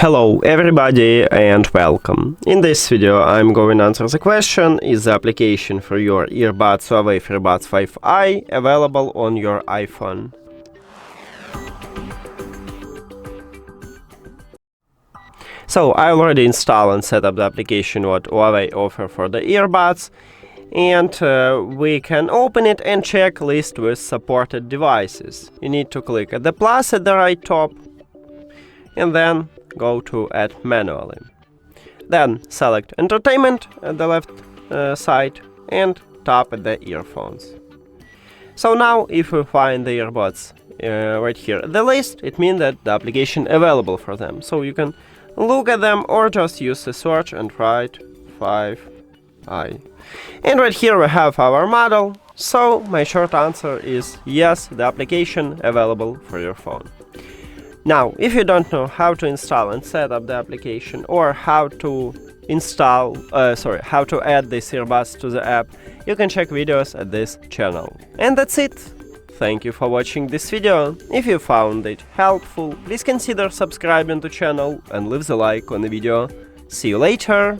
Hello everybody and welcome. In this video I'm going to answer the question: is the application for your earbuds HUAWEI FreeBuds 5i available on your iPhone? So I already installed and set up the application what HUAWEI offer for the earbuds, and we can open it and check list with supported devices. You need to click at the plus at the right top and then go to add manually. Then select entertainment at the left side and tap at the earphones. So now if we find the earbuds right here at the list, it means that the application available for them. So you can look at them or just use the search and write 5i. And right here we have our model. So my short answer is yes, the application available for your phone. Now, if you don't know how to install and set up the application or how to how to add these earbuds to the app, you can check videos at this channel. And that's it. Thank you for watching this video. If you found it helpful, please consider subscribing to the channel and leave the like on the video. See you later!